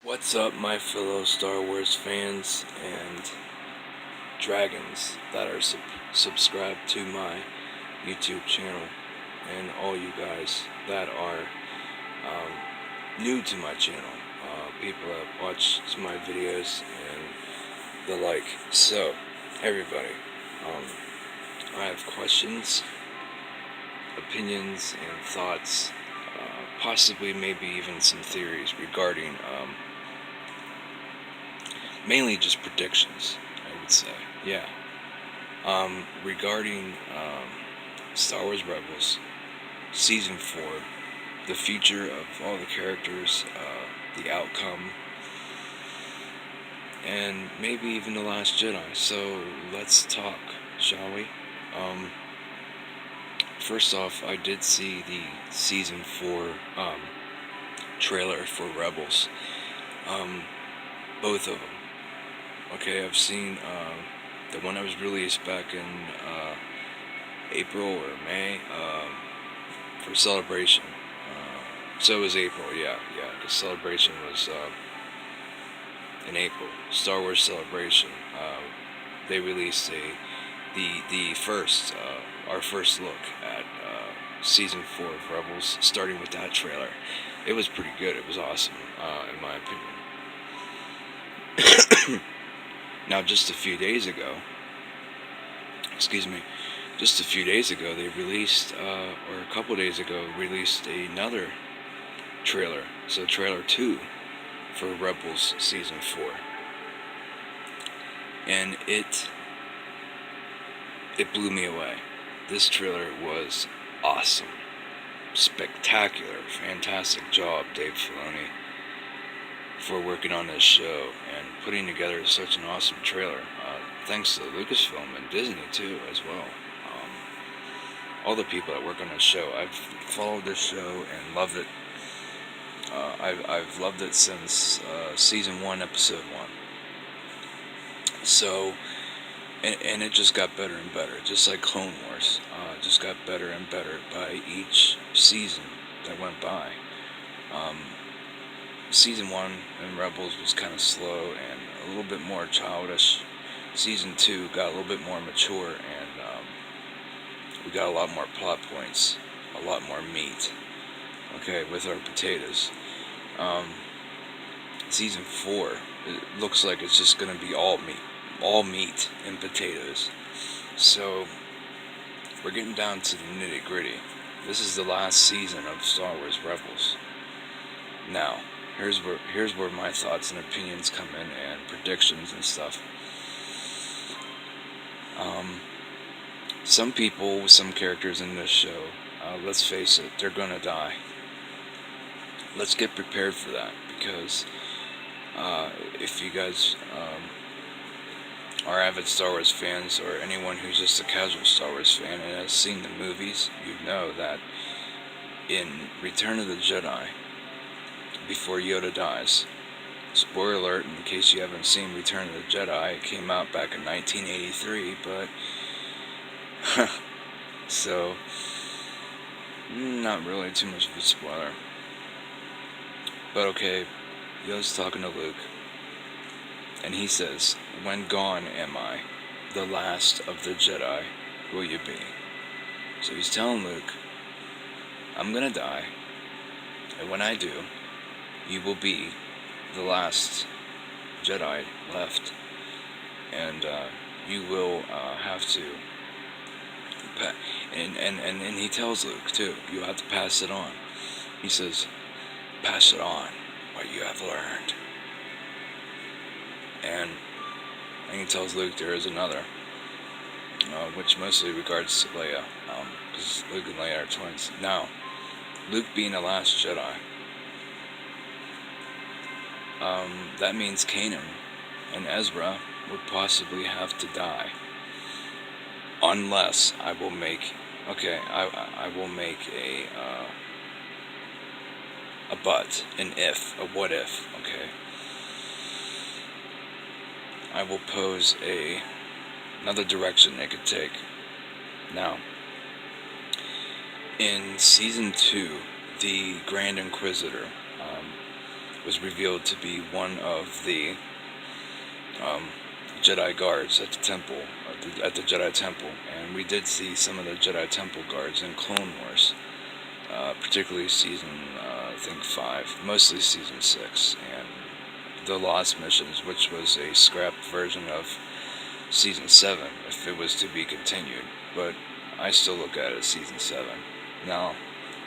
What's up, my fellow Star Wars fans and dragons that are subscribed to my YouTube channel, and all you guys that are new to my channel, people that watch my videos and the like. So, everybody, I have questions, opinions, and thoughts, possibly maybe even some theories regarding mainly just predictions, I would say. Yeah. Regarding Star Wars Rebels, Season 4, the future of all the characters, the outcome, and maybe even The Last Jedi. So, let's talk, shall we? First off, I did see the Season 4 trailer for Rebels. Both of them. Okay, I've seen the one that was released back in April or May for Celebration. So it was April, yeah. The Celebration was in April. Star Wars Celebration. They released the first our first look at Season 4 of Rebels, starting with that trailer. It was pretty good. It was awesome, in my opinion. Now, just a few days ago, they released, or a couple days ago, released another trailer. So, trailer 2 for Rebels Season 4. And it blew me away. This trailer was awesome. Spectacular. Fantastic job, Dave Filoni, for working on this show and putting together such an awesome trailer. Thanks to Lucasfilm and Disney too, as well. All the people that work on this show. I've followed this show and loved it. I've loved it since Season 1, Episode 1. So, and it just got better and better, just like Clone Wars. Just got better and better by each season that went by. Season 1 in Rebels was kind of slow and a little bit more childish. Season 2 got a little bit more mature, and we got a lot more plot points, a lot more meat, okay, with our potatoes. Season 4, it looks like it's just going to be all meat and potatoes. So, we're getting down to the nitty-gritty. This is the last season of Star Wars Rebels. Now, here's where my thoughts and opinions come in, and predictions and stuff. Some people, some characters in this show, let's face it, they're gonna die. Let's get prepared for that, because if you guys are avid Star Wars fans, or anyone who's just a casual Star Wars fan and has seen the movies, you know that in Return of the Jedi, before Yoda dies, spoiler alert in case you haven't seen Return of the Jedi, it came out back in 1983, but so not really too much of a spoiler. But okay, Yoda's talking to Luke, and he says, "When gone am I, the last of the Jedi, will you be?" So he's telling Luke, "I'm gonna die, and when I do, you will be the last Jedi left, and you will have to and he tells Luke too, you have to pass it on." He says, "Pass it on what you have learned." And he tells Luke there is another, which mostly regards to Leia, because Luke and Leia are twins. Now, Luke being the last Jedi, that means Kanan and Ezra would possibly have to die, unless I will make a but, an if, a what if, okay? I will pose another direction they could take. Now, in Season 2, the Grand Inquisitor, was revealed to be one of the Jedi guards at the temple, at the Jedi Temple, and we did see some of the Jedi Temple guards in Clone Wars, particularly season, I think 5, mostly season 6, and the Lost Missions, which was a scrapped version of season 7, if it was to be continued, but I still look at it as season 7. Now,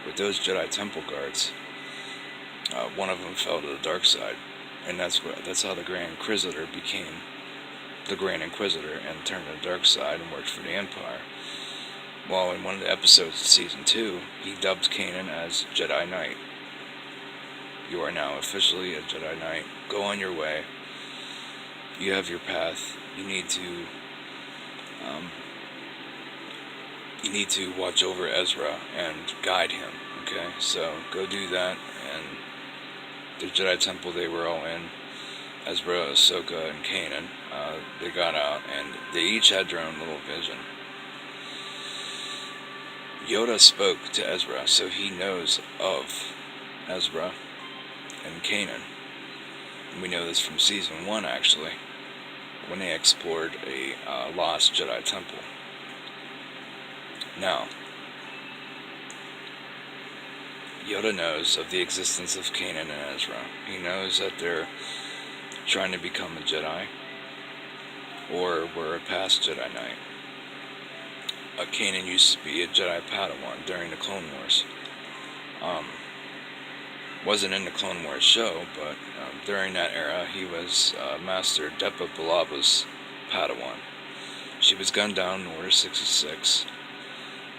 with those Jedi Temple guards, one of them fell to the dark side, and that's how the Grand Inquisitor became the Grand Inquisitor and turned to the dark side and worked for the Empire. Well, in one of the episodes of season 2, he dubbed Kanan as Jedi Knight. You are now officially a Jedi Knight. Go on your way. You have your path. You need to watch over Ezra and guide him. Okay, so go do that. And the Jedi Temple, they were all in. Ezra, Ahsoka, and Kanan. They got out, and they each had their own little vision. Yoda spoke to Ezra, so he knows of Ezra and Kanan. And we know this from season 1, actually, when they explored a lost Jedi temple. Now, Yoda knows of the existence of Kanan and Ezra. He knows that they're trying to become a Jedi, or were a past Jedi Knight. Kanan used to be a Jedi Padawan during the Clone Wars. Wasn't in the Clone Wars show, but during that era, he was Master Depa Billab's Padawan. She was gunned down in Order 66.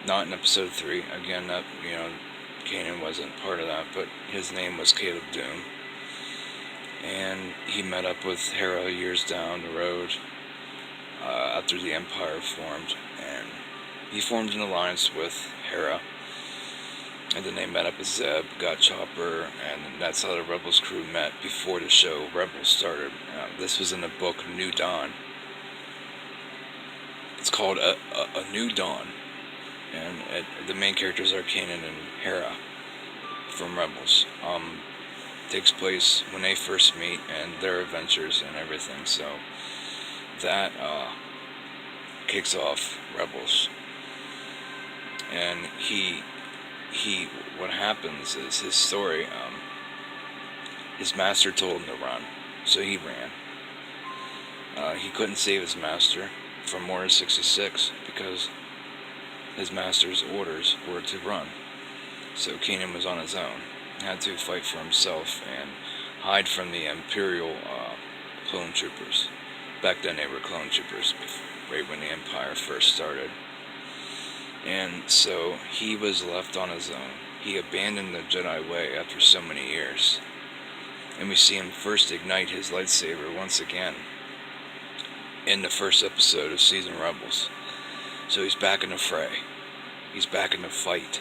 Not in Episode 3. Again, that Kanan wasn't part of that, but his name was Caleb Doom. And he met up with Hera years down the road after the Empire formed, and he formed an alliance with Hera, and then they met up with Zeb, got Chopper, and that's how the Rebels crew met before the show Rebels started. This was in the book New Dawn. It's called A New Dawn, and the main characters are Kanan and Hera from Rebels. Takes place when they first meet and their adventures and everything, so that kicks off Rebels. And what happens is his story, his master told him to run, so he ran. He couldn't save his master from Order 66 because his master's orders were to run. So Kanan was on his own, had to fight for himself and hide from the Imperial clone troopers. Back then they were clone troopers, right when the Empire first started. And so he was left on his own. He abandoned the Jedi way after so many years. And we see him first ignite his lightsaber once again in the first episode of season Rebels. So he's back in the fray. He's back in the fight.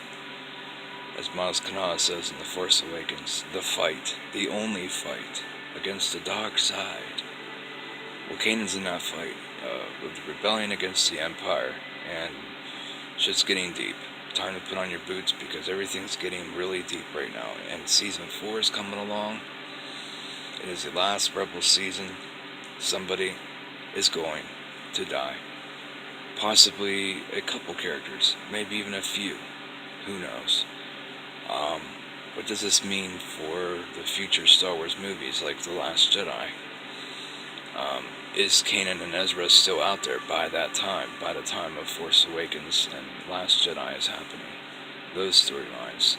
As Maz Kanata says in The Force Awakens, the fight, the only fight, against the dark side. Well, Kanan's in that fight, with the rebellion against the Empire, and shit's getting deep. Time to put on your boots, because everything's getting really deep right now, and season 4 is coming along. It is the last Rebel season. Somebody is going to die. Possibly a couple characters, maybe even a few. Who knows? What does this mean for the future Star Wars movies like The Last Jedi? Is Kanan and Ezra still out there by that time, by the time of Force Awakens and Last Jedi is happening? Those storylines,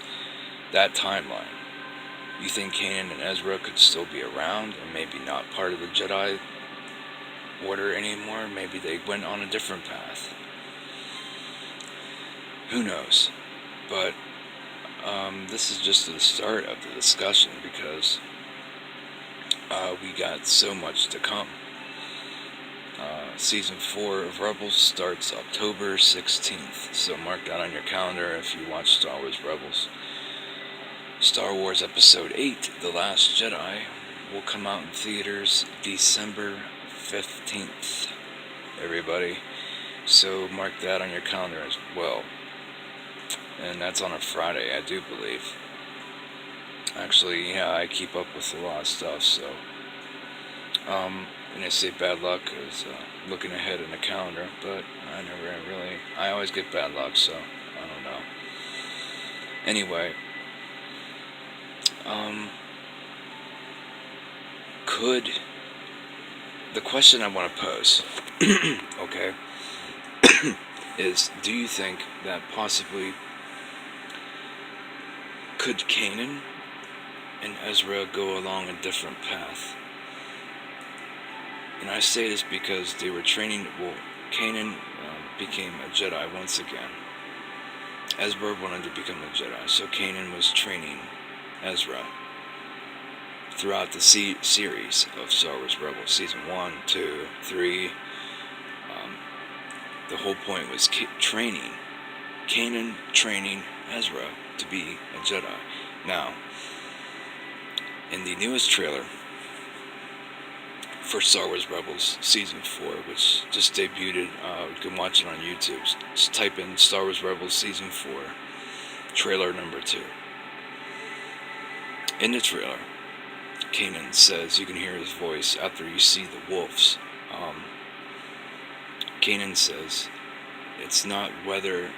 that timeline. You think Kanan and Ezra could still be around and maybe not part of the Jedi Order anymore? Maybe they went on a different path. Who knows? But this is just the start of the discussion, because we got so much to come. Season 4 of Rebels starts October 16th, so mark that on your calendar if you watch Star Wars Rebels. Star Wars Episode 8, The Last Jedi, will come out in theaters December 15th, everybody. So mark that on your calendar as well. And that's on a Friday, I do believe. Actually, yeah, I keep up with a lot of stuff, so, and I say bad luck is looking ahead in the calendar, but I always get bad luck, so, I don't know. Anyway, could, the question I want to pose, okay, is, do you think that possibly, could Kanan and Ezra go along a different path? And I say this because they were training, well, Kanan became a Jedi once again. Ezra wanted to become a Jedi, so Kanan was training Ezra throughout the series of Star Wars Rebels, Season 1, 2, 3. The whole point was Kanan training Ezra to be a Jedi. Now, in the newest trailer for Star Wars Rebels Season 4, which just debuted, you can watch it on YouTube. Just type in Star Wars Rebels Season 4, trailer number 2. In the trailer, Kanan says, you can hear his voice after you see the wolves. Kanan says, it's not whether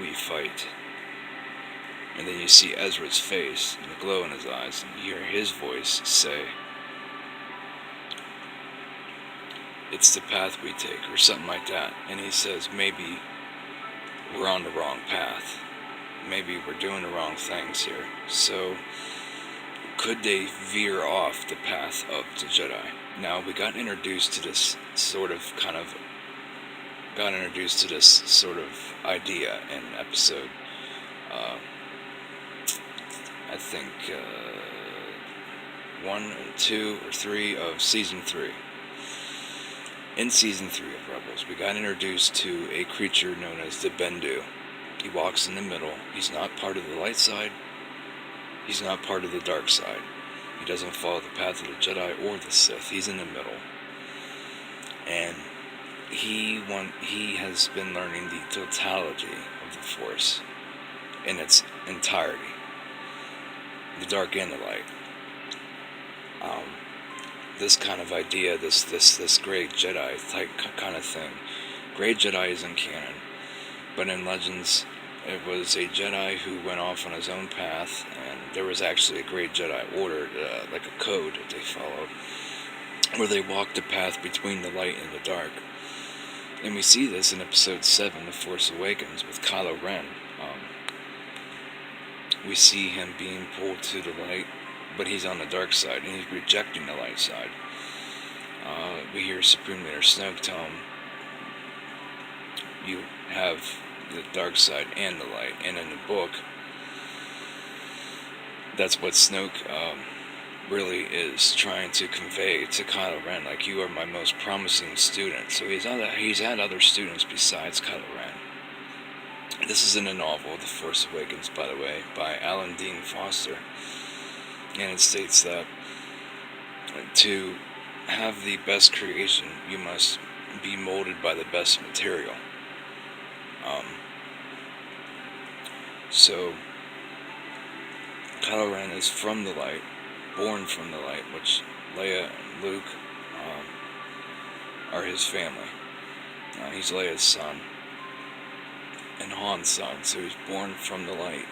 we fight. And then you see Ezra's face and the glow in his eyes, and you hear his voice say, it's the path we take, or something like that. And he says, maybe we're on the wrong path. Maybe we're doing the wrong things here. So, could they veer off the path of the Jedi? Now, we got introduced to this sort of idea in episode, I think, 1, 2, or 3 of Season 3. In Season 3 of Rebels, we got introduced to a creature known as the Bendu. He walks in the middle. He's not part of the light side. He's not part of the dark side. He doesn't follow the path of the Jedi or the Sith. He's in the middle. And he has been learning the totality of the Force in its entirety. The dark and the light. This kind of idea, this great Jedi type kind of thing. Great Jedi isn't canon, but in Legends, it was a Jedi who went off on his own path, and there was actually a great Jedi order, like a code that they followed, where they walked the path between the light and the dark. And we see this in Episode 7, The Force Awakens, with Kylo Ren. We see him being pulled to the light, but he's on the dark side, and he's rejecting the light side. We hear Supreme Leader Snoke tell him, you have the dark side and the light. And in the book, that's what Snoke really is trying to convey to Kylo Ren, like, you are my most promising student. So he's had other students besides Kylo Ren. This is in a novel, The Force Awakens, by the way, by Alan Dean Foster. And it states that to have the best creation, you must be molded by the best material. So, Kylo Ren is from the light, born from the light, which Leia and Luke are his family. He's Leia's son and Han's son, so he's born from the light.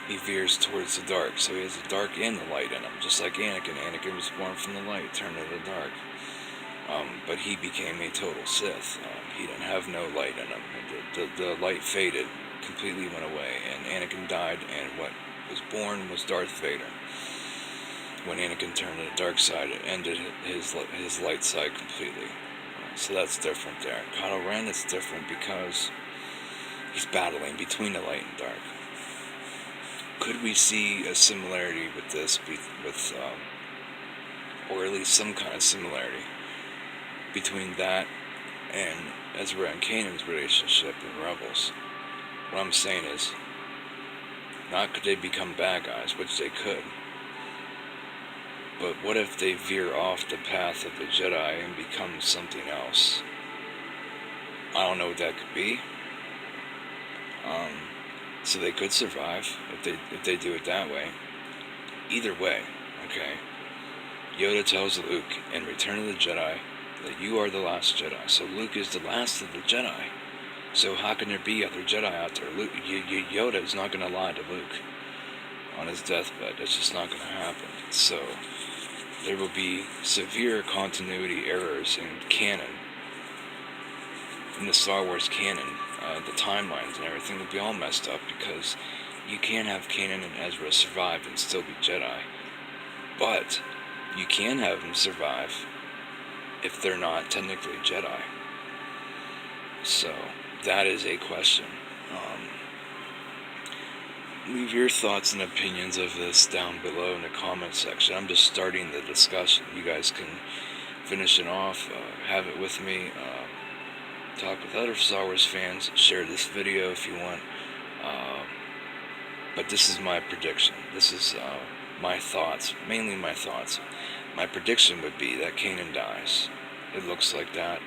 He veers towards the dark, so he has the dark and the light in him, just like Anakin. Anakin was born from the light, turned to the dark. But he became a total Sith. He didn't have no light in him. The light faded, completely went away, and Anakin died, and what was born was Darth Vader. When Anakin turned to the dark side, it ended his light side completely. So that's different there. Kylo Ren is different because he's battling between the light and dark. Could we see a similarity with this, or at least some kind of similarity between that and Ezra and Kanan's relationship in Rebels? What I'm saying is, not could they become bad guys, which they could, but what if they veer off the path of the Jedi and become something else? I don't know what that could be. So they could survive if they do it that way. either way, okay, Yoda tells Luke in Return of the Jedi that you are the last Jedi. So Luke is the last of the Jedi. So how can there be other Jedi out there? Yoda is not going to lie to Luke on his deathbed. That's just not going to happen. So there will be severe continuity errors in canon, in the Star Wars canon. The timelines and everything will be all messed up because you can't have Kanan and Ezra survive and still be Jedi. But you can have them survive if they're not technically Jedi. So that is a question. Leave your thoughts and opinions of this down below in the comment section. I'm just starting the discussion. You guys can finish it off, have it with me, talk with other Star Wars fans, share this video if you want. But this is my prediction. This is my thoughts, mainly my thoughts. My prediction would be that Kanan dies. It looks like that,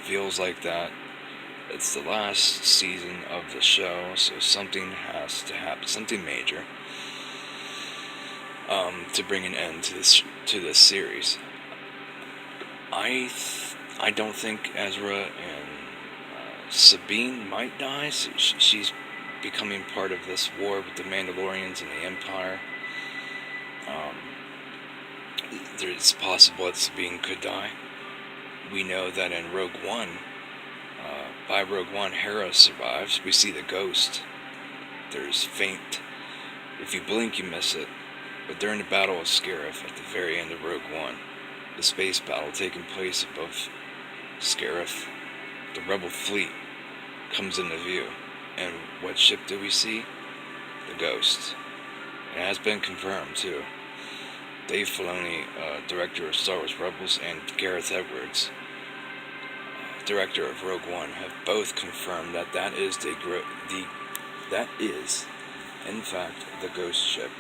feels like that. It's the last season of the show, so something has to happen, something major, to bring an end to this series. I don't think Ezra and Sabine might die. She's becoming part of this war with the Mandalorians and the Empire. It's possible that Sabine could die. We know that in Rogue One, by Rogue One, Hera survives. We see the ghost. There's faint. If you blink, you miss it. But during the Battle of Scarif, at the very end of Rogue One, the space battle taking place above Scarif, the Rebel fleet comes into view. And what ship do we see? The Ghost. It has been confirmed, too. Dave Filoni, director of Star Wars Rebels, and Gareth Edwards, director of Rogue One, have both confirmed that that is in fact, the Ghost ship.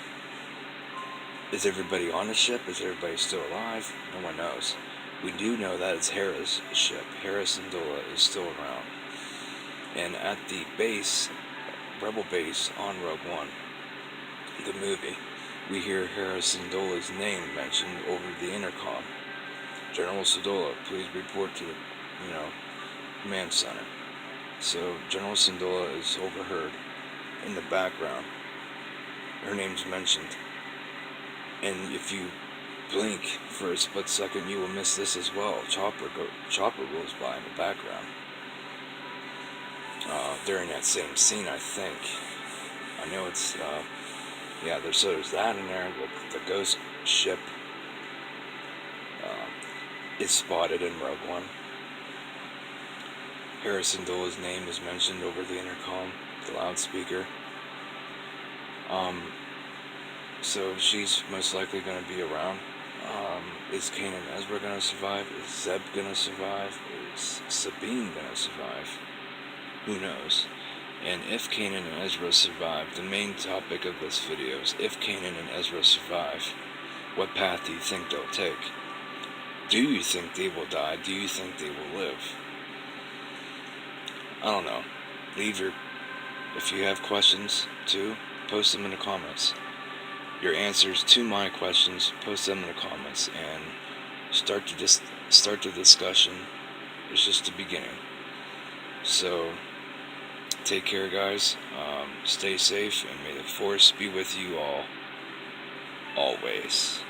Is everybody on the ship? Is everybody still alive? No one knows. We do know that it's Hera's ship. Hera Syndulla is still around. And at the base, Rebel base on Rogue One, the movie, we hear Hera Syndulla's name mentioned over the intercom. General Syndulla, please report to the, command center. So General Syndulla is overheard in the background. Her name's mentioned. And if you blink for a split second, you will miss this as well. Chopper goes by in the background. During that same scene, I think. I know it's, there's that in there. The Ghost ship is spotted in Rogue One. Hera Syndulla's name is mentioned over the intercom, the loudspeaker. So she's most likely going to be around. Is Kanan and Ezra going to survive? Is Zeb going to survive? Is Sabine going to survive? Who knows? And if Kanan and Ezra survive, the main topic of this video is if Kanan and Ezra survive, what path do you think they'll take? Do you think they will die? Do you think they will live? I don't know. If you have questions too, post them in the comments. Your answers to my questions, post them in the comments, and start the discussion. It's just the beginning. So, take care, guys. Stay safe, and may the Force be with you all, always.